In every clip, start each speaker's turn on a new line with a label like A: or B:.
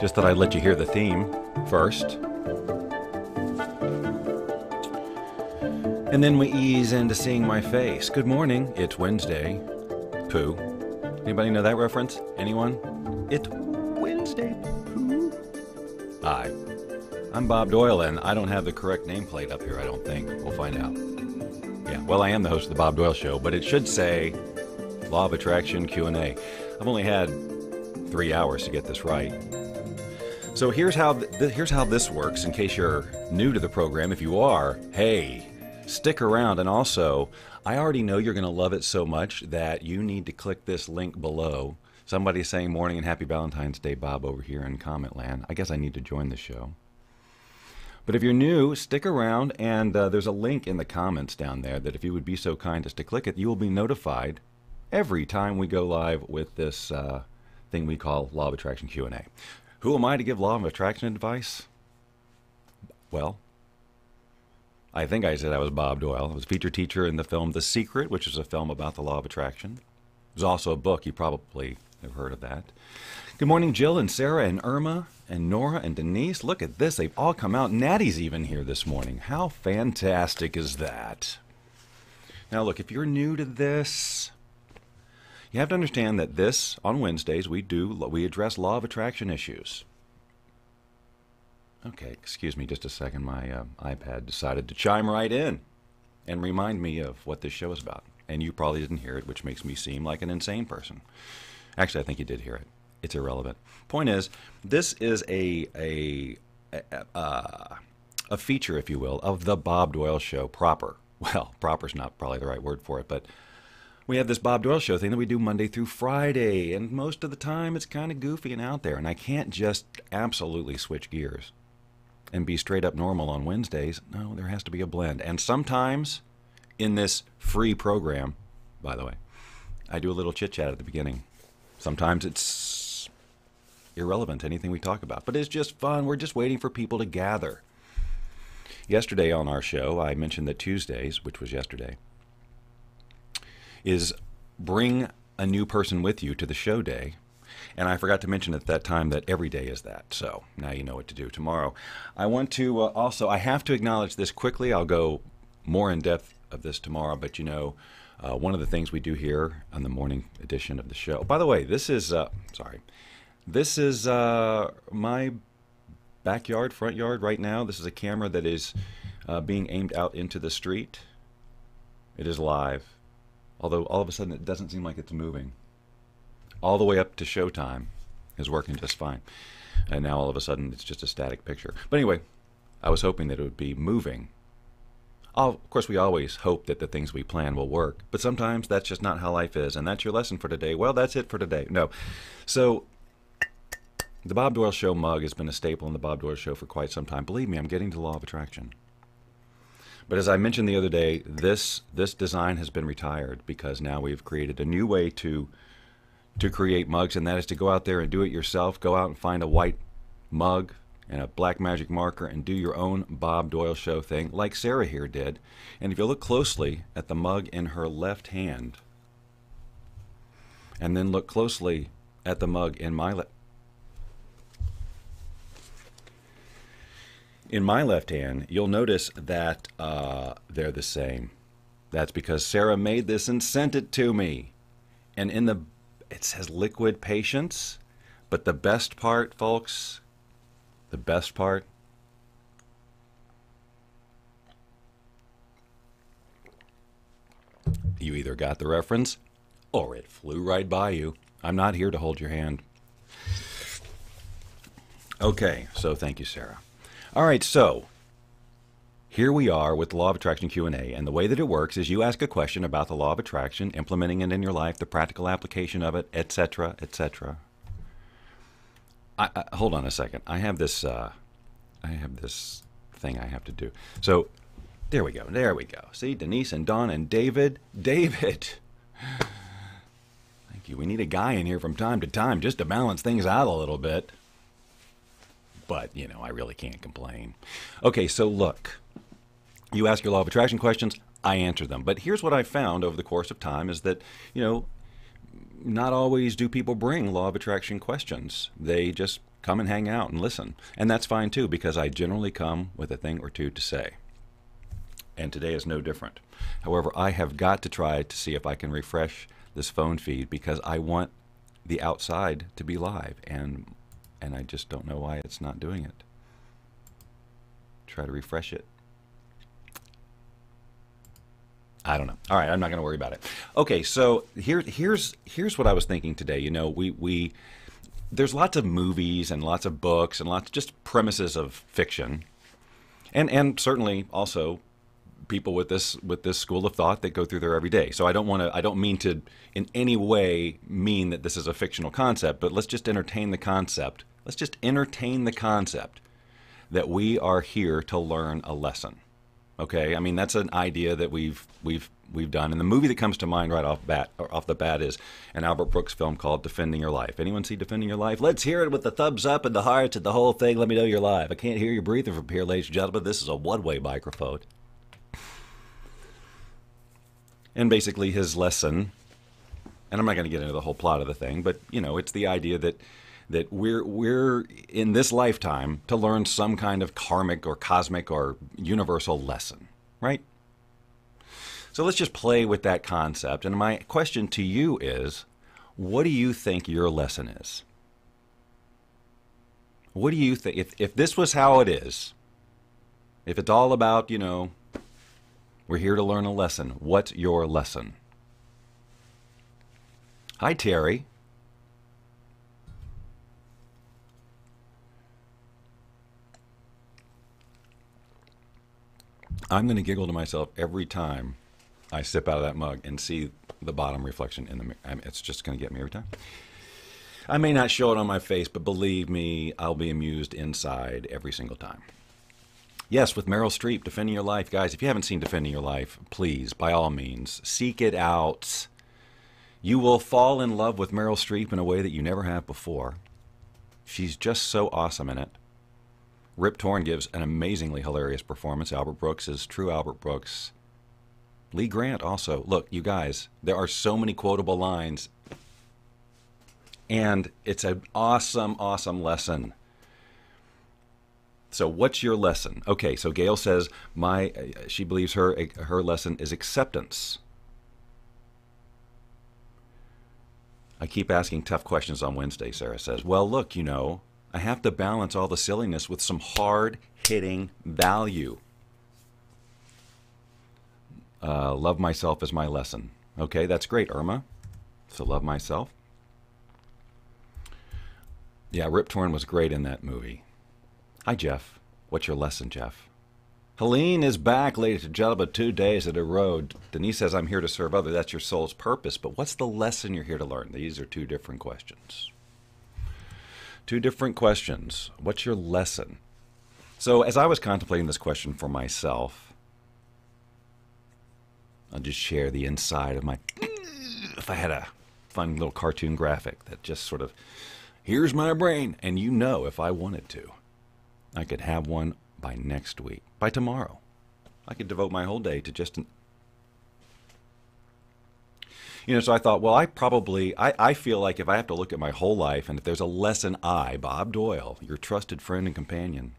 A: Just thought I'd let you hear the theme first. And then we ease into seeing my face. Good morning. It's Wednesday. Pooh. Anybody know that reference? Anyone? It's Wednesday. Pooh. Hi. I'm Bob Doyle, and I don't have the correct nameplate up here, I don't think. We'll find out. Yeah, well, I am the host of the Bob Doyle Show, but it should say Law of Attraction Q&A. I've only had 3 hours to get this right. So here's how this works, in case you're new to the program. If you are, hey, stick around. And also, I already know you're going to love it so much that you need to click this link below. Somebody's saying morning and happy Valentine's Day, Bob, over here in comment land. I guess I need to join the show. But if you're new, stick around, and there's a link in the comments down there that if you would be so kind as to click it, you will be notified every time we go live with this thing we call Law of Attraction Q&A. Who am I to give Law of Attraction advice? Well, I think I said I was Bob Doyle. I was a featured teacher in the film The Secret, which is a film about the Law of Attraction. There's also a book. You probably have heard of that. Good morning, Jill and Sarah and Irma and Nora and Denise. Look at this. They've all come out. Natty's even here this morning. How fantastic is that? Now, look, if you're new to this, you have to understand that this, on Wednesdays, we address Law of Attraction issues. Okay, excuse me just a second. My iPad decided to chime right in and remind me of what this show is about. And you probably didn't hear it, which makes me seem like an insane person. Actually, I think you did hear it. It's irrelevant. Point is, this is a feature, if you will, of the Bob Doyle Show proper. Well, proper's not probably the right word for it, but we have this Bob Doyle Show thing that we do Monday through Friday, and most of the time it's kind of goofy and out there, and I can't just absolutely switch gears and be straight up normal on Wednesdays. No, there has to be a blend. And sometimes in this free program, by the way, I do a little chit-chat at the beginning. Sometimes it's irrelevant to anything we talk about, but it's just fun. We're just waiting for people to gather. Yesterday on our show, I mentioned that Tuesdays, which was yesterday, is bring a new person with you to the show day. And I forgot to mention at that time that every day is that. So now you know what to do tomorrow. I want to also, I have to acknowledge this quickly. I'll go more in depth of this tomorrow. But you know, one of the things we do here on the morning edition of the show. By the way, this is, this is my backyard, front yard right now. This is a camera that is being aimed out into the street. It is live. Although all of a sudden it doesn't seem like it's moving. All the way up to showtime is working just fine. And now all of a sudden it's just a static picture. But anyway, I was hoping that it would be moving. Of course, we always hope that the things we plan will work. But sometimes that's just not how life is. And that's your lesson for today. Well, that's it for today. No. So the Bob Doyle Show mug has been a staple in the Bob Doyle Show for quite some time. Believe me, I'm getting to Law of Attraction. But as I mentioned the other day, this design has been retired because now we've created a new way to create mugs, and that is to go out there and do it yourself. Go out and find a white mug and a black magic marker and do your own Bob Doyle Show thing like Sarah here did. And if you look closely at the mug in her left hand and then look closely at the mug in my left hand, you'll notice that they're the same. That's because Sarah made this and sent it to me. And it says liquid patience, but the best part, folks, the best part, you either got the reference or it flew right by you. I'm not here to hold your hand. Okay, so thank you, Sarah. All right, so here we are with the Law of Attraction Q&A, and the way that it works is you ask a question about the Law of Attraction, implementing it in your life, the practical application of it, etc., etc. Hold on a second. I have this thing I have to do. So there we go. There we go. See, Denise and Dawn and David. David. Thank you. We need a guy in here from time to time just to balance things out a little bit. But, you know, I really can't complain. Okay, so look. You ask your Law of Attraction questions, I answer them. But here's what I found over the course of time is that, you know, not always do people bring Law of Attraction questions. They just come and hang out and listen. And that's fine too, because I generally come with a thing or two to say. And today is no different. However, I have got to try to see if I can refresh this phone feed because I want the outside to be live, and I just don't know why it's not doing it. Try to refresh it. I don't know. All right, I'm not going to worry about it. Okay, so here's what I was thinking today. You know, we there's lots of movies and lots of books and lots of just premises of fiction, and certainly also people with this school of thought that go through there every day. So I don't mean to in any way mean that this is a fictional concept, but let's just entertain the concept. Let's just entertain the concept that we are here to learn a lesson. Okay, I mean that's an idea that we've done, and the movie that comes to mind right off the bat is an Albert Brooks film called Defending Your Life. Anyone see Defending Your Life? Let's hear it with the thumbs up and the hearts and the whole thing. Let me know you're live. I can't hear you breathing from here, ladies and gentlemen. This is a one-way microphone. And basically his lesson, and I'm not going to get into the whole plot of the thing, but you know, it's the idea that we're in this lifetime to learn some kind of karmic or cosmic or universal lesson, right? So let's just play with that concept. And my question to you is, what do you think your lesson is? What do you think, if this was how it is, if it's all about, you know, we're here to learn a lesson, what's your lesson? Hi, Terry. I'm going to giggle to myself every time I sip out of that mug and see the bottom reflection in the mirror. I mean, it's just going to get me every time. I may not show it on my face, but believe me, I'll be amused inside every single time. Yes, with Meryl Streep, Defending Your Life. Guys, if you haven't seen Defending Your Life, please, by all means, seek it out. You will fall in love with Meryl Streep in a way that you never have before. She's just so awesome in it. Rip Torn gives an amazingly hilarious performance. Albert Brooks is true Albert Brooks. Lee Grant also. Look, you guys, there are so many quotable lines. And it's an awesome, awesome lesson. So what's your lesson? Okay, so Gail says she believes her lesson is acceptance. I keep asking tough questions on Wednesday, Sarah says. Well, look, you know, I have to balance all the silliness with some hard-hitting value. Love myself is my lesson. Okay, that's great, Irma. So love myself. Yeah, Rip Torn was great in that movie. Hi, Jeff. What's your lesson, Jeff? Helene is back, ladies and gentlemen, 2 days in a row. Denise says, I'm here to serve others. That's your soul's purpose. But what's the lesson you're here to learn? These are two different questions. Two different questions. What's your lesson? So as I was contemplating this question for myself, I'll just share the inside of my... If I had a fun little cartoon graphic that just sort of, here's my brain. And you know, if I wanted to, I could have one by next week, by tomorrow. I could devote my whole day to just... You know, so I thought, well, I feel like if I have to look at my whole life and if there's a lesson Bob Doyle, your trusted friend and companion,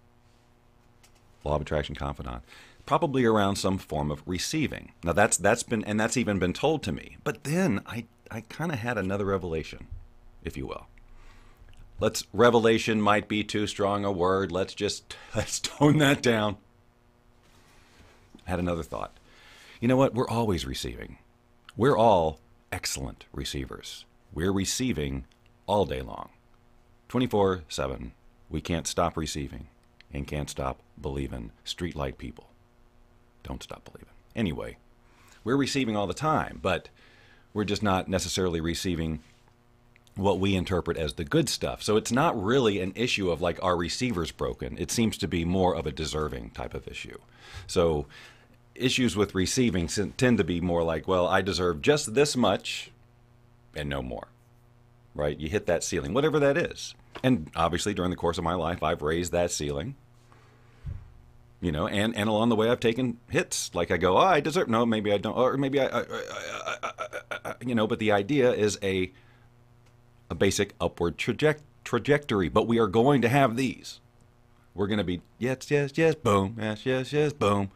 A: law of attraction confidant, probably around some form of receiving. Now that's even been told to me. But then I kind of had another revelation, if you will. Revelation might be too strong a word. Let's tone that down. I had another thought. You know what? We're always receiving. We're all excellent receivers. We're receiving all day long. 24/7. We can't stop receiving and can't stop believing. Streetlight people. Don't stop believing. Anyway, we're receiving all the time, but we're just not necessarily receiving what we interpret as the good stuff. So it's not really an issue of like, our receiver's broken. It seems to be more of a deserving type of issue. So issues with receiving tend to be more like, well, I deserve just this much and no more, right? You hit that ceiling, whatever that is. And obviously during the course of my life, I've raised that ceiling, you know, and along the way I've taken hits. Like I go, I deserve, no, maybe I don't, or maybe you know, but the idea is a basic upward trajectory, but we are going to have these. We're going to be yes, yes, yes, boom, yes, yes, yes, boom,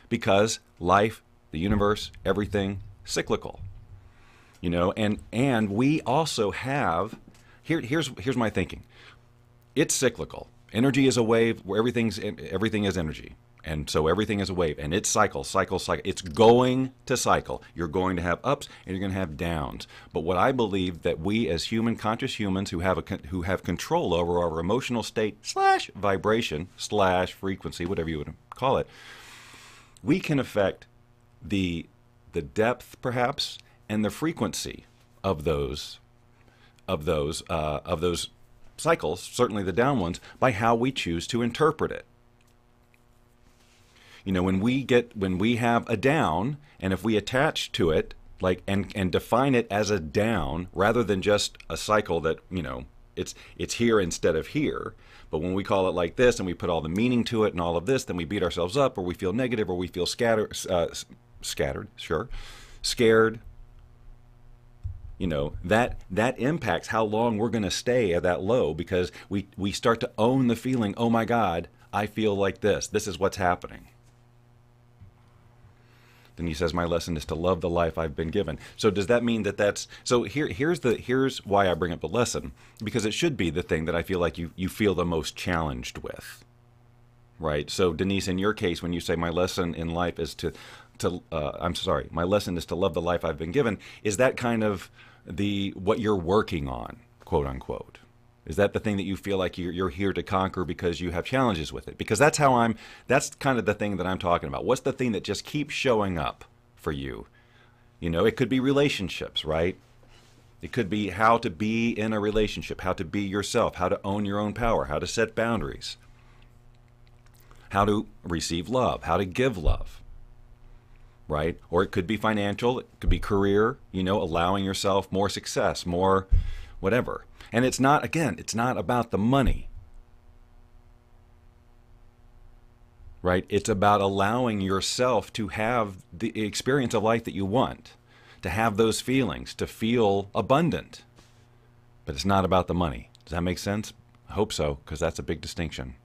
A: because life, the universe, everything, cyclical. And we also have, here's my thinking. It's cyclical. Energy is a wave where everything is energy. And so everything is a wave, and it's cycle. It's going to cycle. You're going to have ups and you're going to have downs. But what I believe that we as conscious humans who have control over our emotional state / vibration / frequency, whatever you would call it, we can affect the depth perhaps and the frequency of those cycles, certainly the down ones, by how we choose to interpret it. When we have a down, and if we attach to it and define it as a down rather than just a cycle that it's here instead of here, but when we call it like this and we put all the meaning to it and all of this, then we beat ourselves up, or we feel negative, or we feel scared. That impacts how long we're going to stay at that low, because we start to own the feeling, oh my God, I feel like this. This is what's happening. Then he says, my lesson is to love the life I've been given. So does that mean so here's why I bring up the lesson, because it should be the thing that I feel like you feel the most challenged with, right? So Denise, in your case, when you say my lesson in life is my lesson is to love the life I've been given, is that kind of what you're working on, quote unquote? Is that the thing that you feel like you're here to conquer because you have challenges with it? Because that's kind of the thing that I'm talking about. What's the thing that just keeps showing up for you? It could be relationships, right? It could be how to be in a relationship, how to be yourself, how to own your own power, how to set boundaries, how to receive love, how to give love, right? Or it could be financial, it could be career, allowing yourself more success, more whatever. And it's not about the money, right? It's about allowing yourself to have the experience of life that you want, to have those feelings, to feel abundant. But it's not about the money. Does that make sense? I hope so, because that's a big distinction.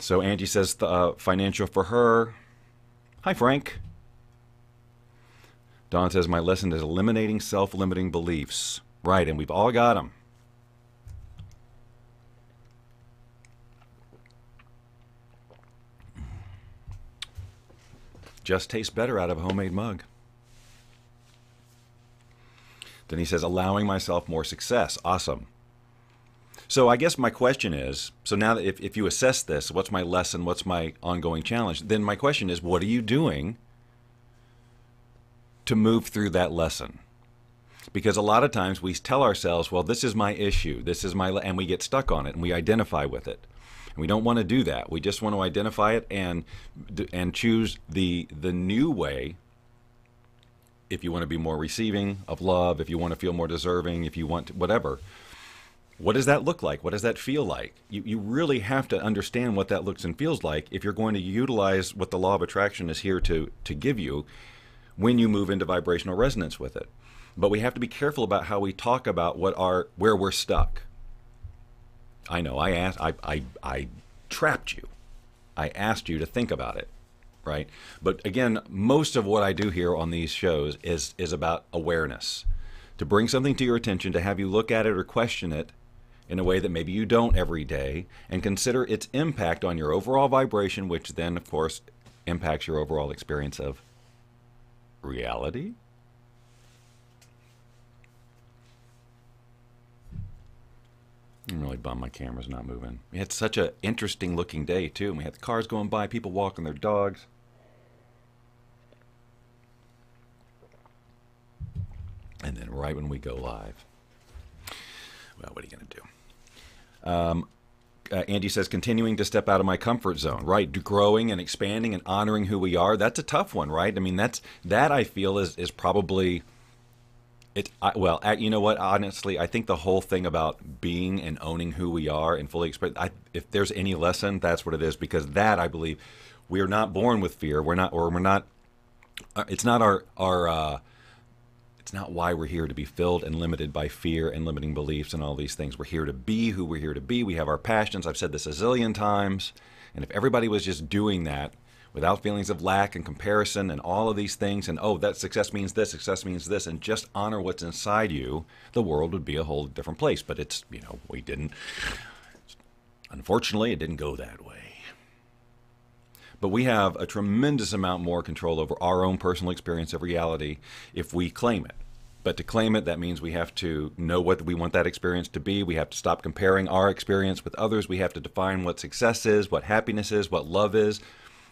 A: So Angie says financial for her. Hi, Frank. Don says, my lesson is eliminating self-limiting beliefs. Right, and we've all got them. Just tastes better out of a homemade mug. Then he says, allowing myself more success. Awesome. So I guess my question is, so now that if you assess this, what's my lesson, what's my ongoing challenge, then my question is, what are you doing to move through that lesson? Because a lot of times we tell ourselves, well, this is my issue, and we get stuck on it and we identify with it. And we don't want to do that. We just want to identify it and choose the new way. If you want to be more receiving of love, if you want to feel more deserving, if you want whatever. What does that look like? What does that feel like? You really have to understand what that looks and feels like if you're going to utilize what the law of attraction is here to give you when you move into vibrational resonance with it. But we have to be careful about how we talk about where we're stuck. I know, I trapped you. I asked you to think about it, right? But again, most of what I do here on these shows is about awareness. To bring something to your attention, to have you look at it or question it in a way that maybe you don't every day, and consider its impact on your overall vibration, which then, of course, impacts your overall experience of reality? I'm really bummed my camera's not moving. We had such an interesting looking day too, and we had the cars going by, people walking their dogs. And then right when we go live. Well, what are you going to do? Andy says, continuing to step out of my comfort zone, right? Growing and expanding and honoring who we are. That's a tough one, right? I mean, that I feel is probably it. Well, you know what? Honestly, I think the whole thing about being and owning who we are and fully express. If there's any lesson, that's what it is, because that, I believe, we are not born with fear. We're not. It's not our It's not why we're here to be filled and limited by fear and limiting beliefs and all these things. We're here to be who we're here to be. We have our passions. I've said this a zillion times. And if everybody was just doing that without feelings of lack and comparison and all of these things, and oh, that success means this, and just honor what's inside you, the world would be a whole different place. But it's, we didn't. Unfortunately, it didn't go that way. But we have a tremendous amount more control over our own personal experience of reality if we claim it. But to claim it, that means we have to know what we want that experience to be. We have to stop comparing our experience with others. We have to define what success is, what happiness is, what love is,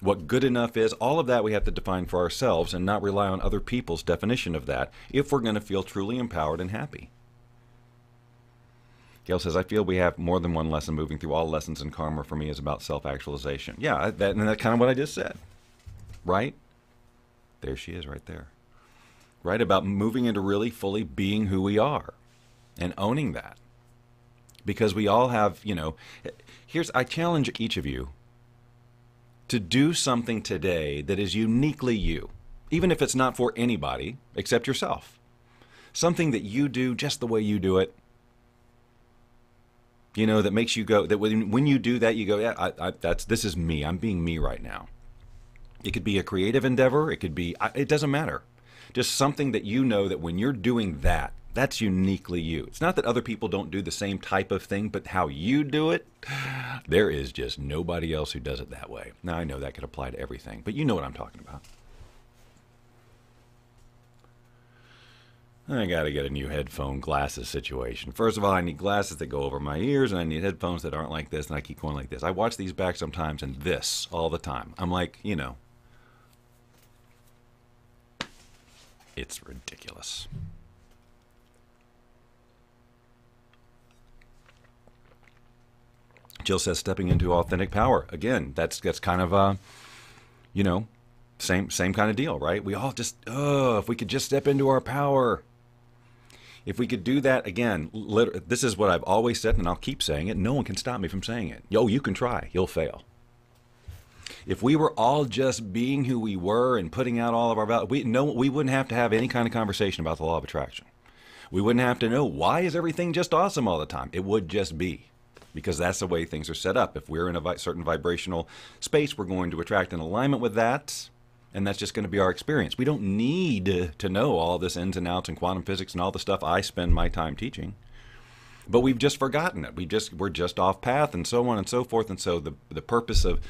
A: what good enough is. All of that we have to define for ourselves and not rely on other people's definition of that if we're going to feel truly empowered and happy. Gail says, I feel we have more than one lesson. Moving through all lessons in karma for me is about self-actualization. Yeah, that's kind of what I just said, right? There she is right there. Right, about moving into really fully being who we are and owning that. Because we all have, I challenge each of you to do something today that is uniquely you, even if it's not for anybody except yourself. Something that you do just the way you do it. That makes you go, that when you do that, you go, yeah, this is me. I'm being me right now. It could be a creative endeavor. It could be, it doesn't matter. Just something that that when you're doing that, that's uniquely you. It's not that other people don't do the same type of thing, but how you do it, there is just nobody else who does it that way. Now, I know that could apply to everything, but you know what I'm talking about. I got to get a new headphone glasses situation. First of all, I need glasses that go over my ears, and I need headphones that aren't like this, and I keep going like this. I watch these back sometimes and this all the time. I'm like, it's ridiculous. Jill says, stepping into authentic power. Again, that's kind of same kind of deal, right? We all just, if we could just step into our power. If we could do that, again, this is what I've always said, and I'll keep saying it. No one can stop me from saying it. You can try. You'll fail. If we were all just being who we were and putting out all of our value, we wouldn't have to have any kind of conversation about the law of attraction. We wouldn't have to know, why is everything just awesome all the time? It would just be, because that's the way things are set up. If we're in a certain vibrational space, we're going to attract in alignment with that. And that's just going to be our experience. We don't need to know all this ins and outs and quantum physics and all the stuff I spend my time teaching. But we've just forgotten it. We're just off path and so on and so forth. And so the purpose of,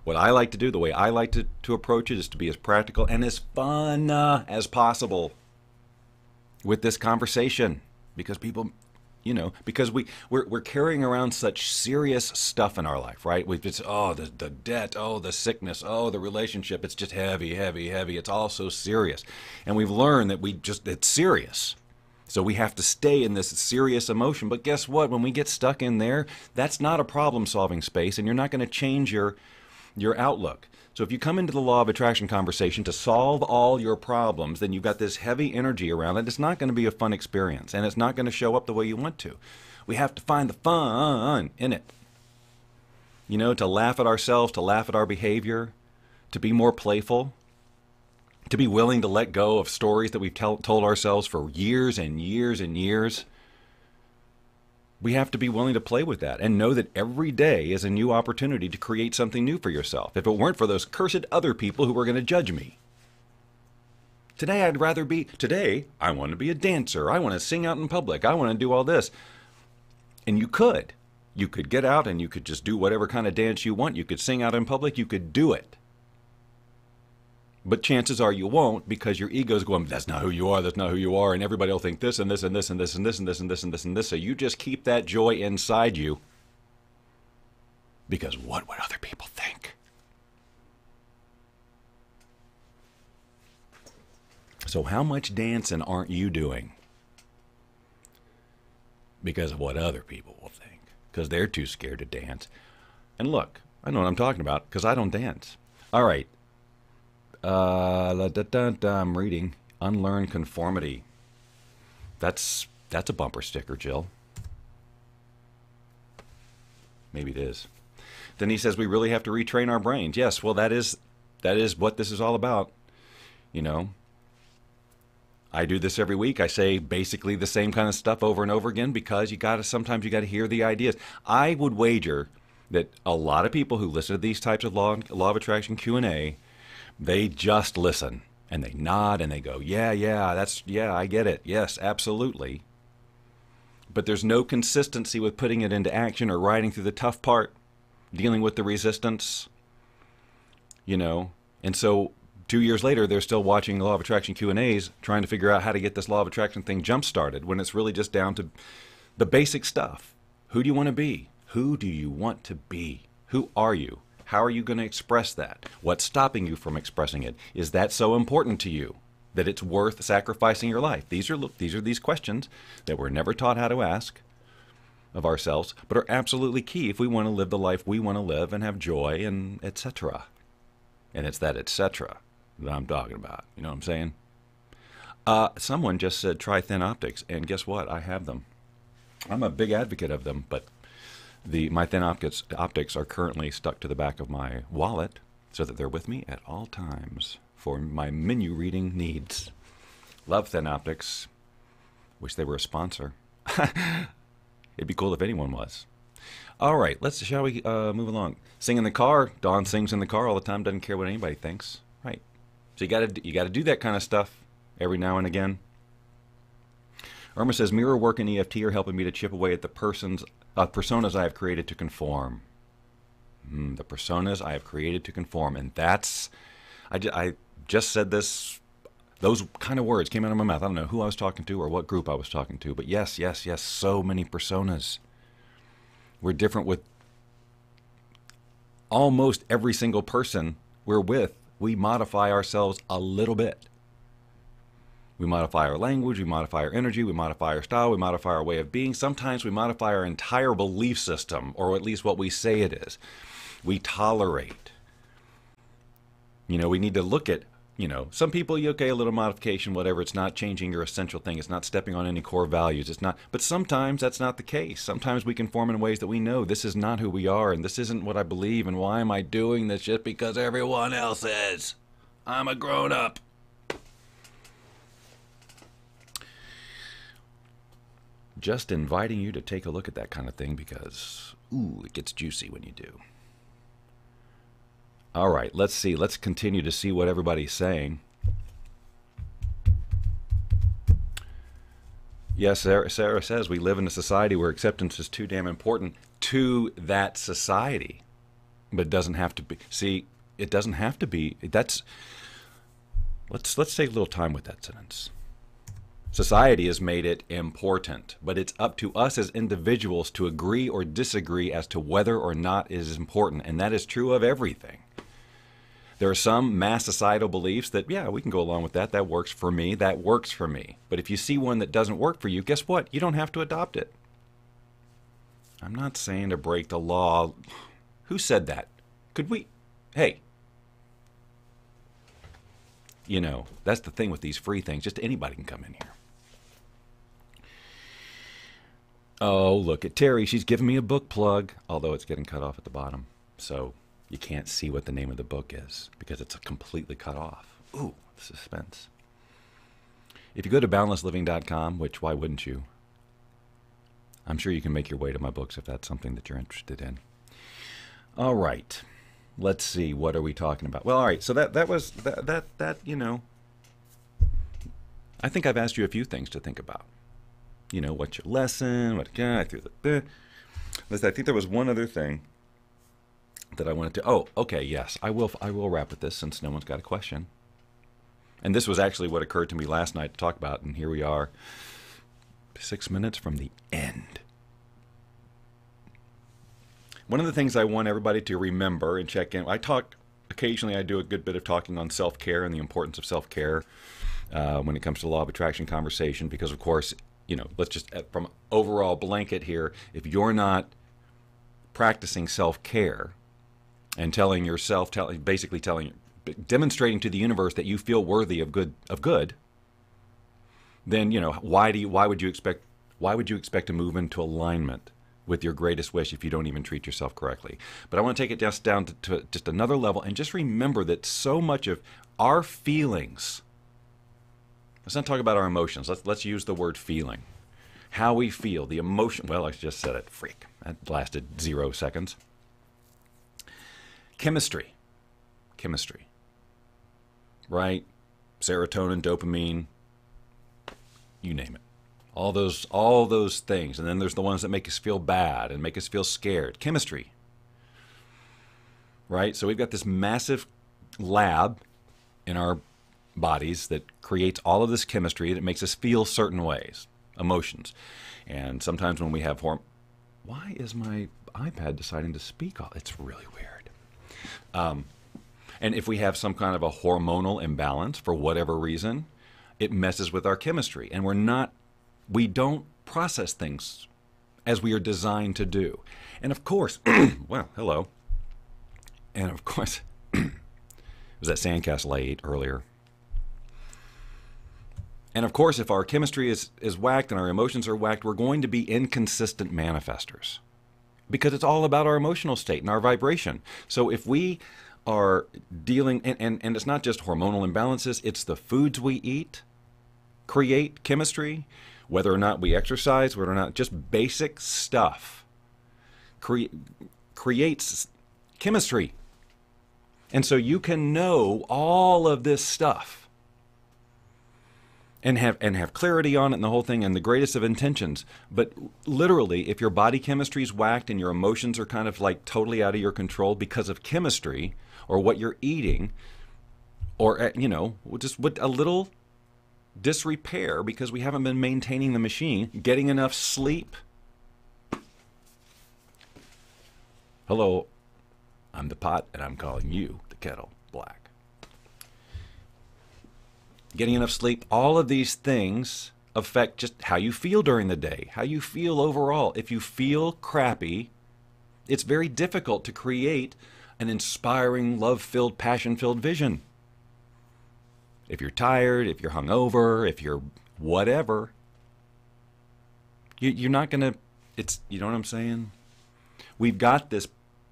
A: what I like to do, the way I like to approach it is to be as practical and as fun as possible with this conversation. Because people, because we're carrying around such serious stuff in our life, right? We've just, the debt, the sickness, the relationship. It's just heavy, heavy, heavy. It's all so serious. And we've learned that it's serious. So we have to stay in this serious emotion. But guess what? When we get stuck in there, that's not a problem-solving space, and you're not going to change your outlook. So if you come into the law of attraction conversation to solve all your problems, then you've got this heavy energy around it. It's not going to be a fun experience, and it's not going to show up the way you want to. We have to find the fun in it. To laugh at ourselves, to laugh at our behavior, to be more playful, to be willing to let go of stories that we've told ourselves for years and years and years. We have to be willing to play with that and know that every day is a new opportunity to create something new for yourself. If it weren't for those cursed other people who were going to judge me. Today I want to be a dancer. I want to sing out in public. I want to do all this. And you could. You could get out and you could just do whatever kind of dance you want. You could sing out in public. You could do it. But chances are you won't, because your ego's going, that's not who you are, that's not who you are, and everybody will think this and this and this and this and this and this and this and this and this. So you just keep that joy inside you, because what would other people think? So how much dancing aren't you doing? Because of what other people will think, because they're too scared to dance. And look, I know what I'm talking about, because I don't dance. All right. I'm reading unlearn conformity. That's a bumper sticker, Jill. Maybe it is. Then he says we really have to retrain our brains. Yes, well that is what this is all about. I do this every week. I say basically the same kind of stuff over and over again because sometimes you got to hear the ideas. I would wager that a lot of people who listen to these types of law of attraction Q&A, they just listen and they nod and they go, yeah, I get it. Yes, absolutely. But there's no consistency with putting it into action or riding through the tough part, dealing with the resistance, And so 2 years later, they're still watching Law of Attraction Q&As, trying to figure out how to get this Law of Attraction thing jump-started when it's really just down to the basic stuff. Who do you want to be? Who do you want to be? Who are you? How are you going to express that? What's stopping you from expressing it? Is that so important to you that it's worth sacrificing your life? These are these questions that we're never taught how to ask of ourselves, but are absolutely key if we want to live the life we want to live and have joy and etc. And it's that etc. that I'm talking about. You know what I'm saying? Someone just said try thin optics, and guess what? I have them. I'm a big advocate of them, but my thin optics are currently stuck to the back of my wallet so that they're with me at all times for my menu reading needs. Love thin optics. Wish they were a sponsor. It'd be cool if anyone was. All right, shall we move along? Sing in the car. Dawn sings in the car all the time. Doesn't care what anybody thinks. Right. So you got to do that kind of stuff every now and again. Irma says mirror work and EFT are helping me to chip away at the personas I have created to conform. The personas I have created to conform, and that's I just said this. Those kind of words came out of my mouth. I don't know who I was talking to or what group I was talking to, but yes, so many personas. We're different with almost every single person we're with. We modify ourselves a little bit. We modify our language, we modify our energy, we modify our style, we modify our way of being. Sometimes we modify our entire belief system, or at least what we say it is. We tolerate. We need to look at, some people, okay, a little modification, whatever. It's not changing your essential thing. It's not stepping on any core values. It's not. But sometimes that's not the case. Sometimes we conform in ways that we know this is not who we are, and this isn't what I believe, and why am I doing this just because everyone else is? I'm a grown-up. Just inviting you to take a look at that kind of thing because, it gets juicy when you do. All right, let's see. Let's continue to see what everybody's saying. Yes, Sarah says we live in a society where acceptance is too damn important to that society. But it doesn't have to be. See, it doesn't have to be. Let's take a little time with that sentence. Society has made it important, but it's up to us as individuals to agree or disagree as to whether or not it is important, and that is true of everything. There are some mass societal beliefs that, yeah, we can go along with that. That works for me. That works for me. But if you see one that doesn't work for you, guess what? You don't have to adopt it. I'm not saying to break the law. Who said that? Could we? Hey. That's the thing with these free things. Just anybody can come in here. Oh, look at Terry. She's giving me a book plug, although it's getting cut off at the bottom. So you can't see what the name of the book is because it's completely cut off. Ooh, suspense. If you go to boundlessliving.com, which why wouldn't you? I'm sure you can make your way to my books if that's something that you're interested in. All right. Let's see. What are we talking about? Well, all right. So that was I think I've asked you a few things to think about. What's your lesson? I think there was one other thing that I wanted to. Oh, okay, yes, I will wrap with this since no one's got a question. And this was actually what occurred to me last night to talk about, and here we are, 6 minutes from the end. One of the things I want everybody to remember and check in. Occasionally I do a good bit of talking on self-care and the importance of self-care when it comes to law of attraction conversation, because of course, let's just, from overall blanket here, if you're not practicing self-care and demonstrating to the universe that you feel worthy of good, then why would you expect to move into alignment with your greatest wish if you don't even treat yourself correctly? But I want to take it just down to just another level and just remember that so much of our feelings Let's not talk about our emotions. Let's use the word feeling. How we feel, the emotion. Well, I just said it. Freak. That lasted 0 seconds. Chemistry. Chemistry. Right? Serotonin, dopamine, you name it. All those things. And then there's the ones that make us feel bad and make us feel scared. Chemistry. Right? So we've got this massive lab in our bodies that creates all of this chemistry that makes us feel certain ways, emotions. And sometimes when we have why is my iPad deciding to speak all? It's really weird. And if we have some kind of a hormonal imbalance for whatever reason, it messes with our chemistry, and we don't process things as we are designed to do. And of course, well, hello. And of course, it was that sandcastle I ate earlier. And of course, if our chemistry is whacked and our emotions are whacked, we're going to be inconsistent manifestors, because it's all about our emotional state and our vibration. So if we are dealing, and it's not just hormonal imbalances, it's the foods we eat create chemistry, whether or not we exercise, whether or not just basic stuff creates chemistry. And so you can know all of this stuff and have clarity on it and the whole thing and the greatest of intentions. But literally, if your body chemistry is whacked and your emotions are kind of like totally out of your control because of chemistry or what you're eating, or, just with a little disrepair because we haven't been maintaining the machine, getting enough sleep. Hello, I'm the pot and I'm calling you the kettle black. Getting enough sleep, all of these things affect just how you feel during the day, how you feel overall. If you feel crappy, it's very difficult to create an inspiring, love-filled, passion-filled vision. If you're tired, if you're hungover, if you're whatever, you're not going to, you know what I'm saying? We've got this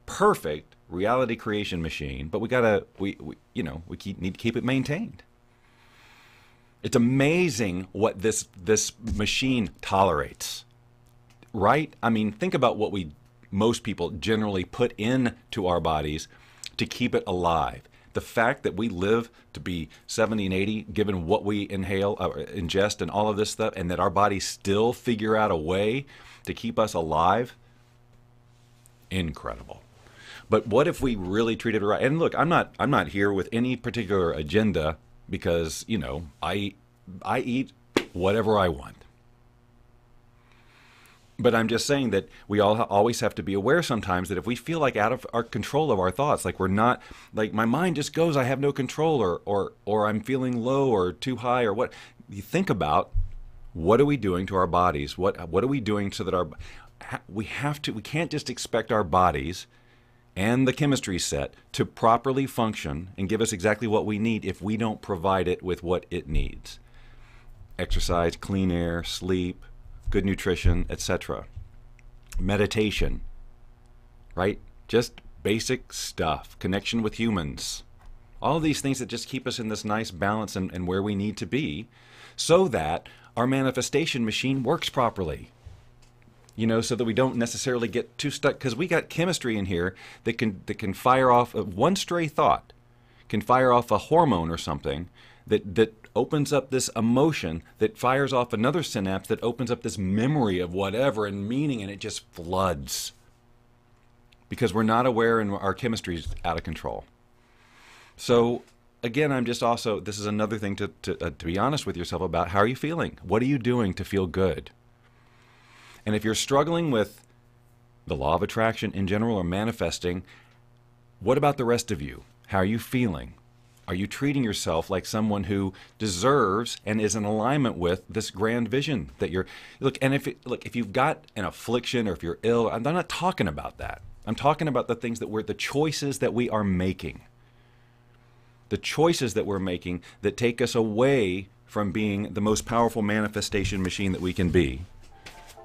A: perfect reality creation machine, but we need to keep it maintained. It's amazing what this machine tolerates, right? I mean, think about what most people generally put into our bodies to keep it alive. The fact that we live to be 70 and 80, given what we inhale, ingest, and all of this stuff, and that our bodies still figure out a way to keep us alive, incredible. But what if we really treated it right? And look, I'm not here with any particular agenda, because I eat whatever I want. But I'm just saying that we always have to be aware sometimes that if we feel like out of our control of our thoughts, like we're not, like my mind just goes, I have no control, or I'm feeling low or too high, or what, you think about, what are we doing to our bodies? What are we doing so that we can't just expect our bodies and the chemistry set to properly function and give us exactly what we need if we don't provide it with what it needs. Exercise, clean air, sleep, good nutrition, etc. Meditation, right? Just basic stuff. Connection with humans. All of these things that just keep us in this nice balance and where we need to be, so that our manifestation machine works properly. So that we don't necessarily get too stuck, because we got chemistry in here that can fire off one stray thought, can fire off a hormone or something that opens up this emotion, that fires off another synapse that opens up this memory of whatever and meaning, and it just floods because we're not aware and our chemistry is out of control. So again, this is another thing to be honest with yourself about. How are you feeling? What are you doing to feel good? And if you're struggling with the law of attraction in general or manifesting, what about the rest of you? How are you feeling? Are you treating yourself like someone who deserves and is in alignment with this grand vision that you're... And if you've got an affliction, or if you're ill, I'm not talking about that. I'm talking about the things the choices that we are making. The choices that we're making that take us away from being the most powerful manifestation machine that we can be.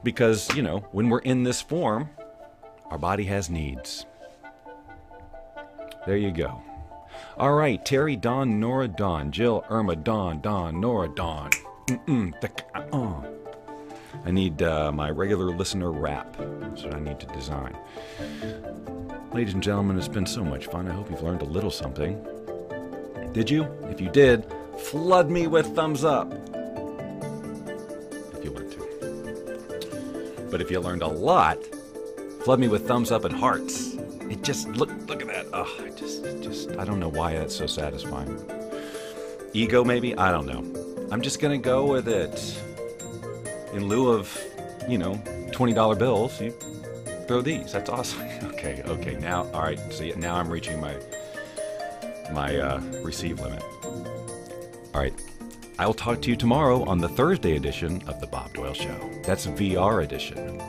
A: Because, when we're in this form, our body has needs. There you go. All right, Terry, Dawn, Nora, Dawn, Jill, Irma, Dawn, Nora, Dawn. I need my regular listener rap. That's what I need to design. Ladies and gentlemen, it's been so much fun. I hope you've learned a little something. Did you? If you did, flood me with thumbs up. If you want to. But if you learned a lot, flood me with thumbs up and hearts. It just, look at that. Oh, I don't know why that's so satisfying. Ego, maybe? I don't know. I'm just going to go with it. In lieu of, $20 bills, you throw these. That's awesome. Okay. Now, all right. See, now I'm reaching my receive limit. All right. I will talk to you tomorrow on the Thursday edition of the Bob Doyle Show. That's VR edition.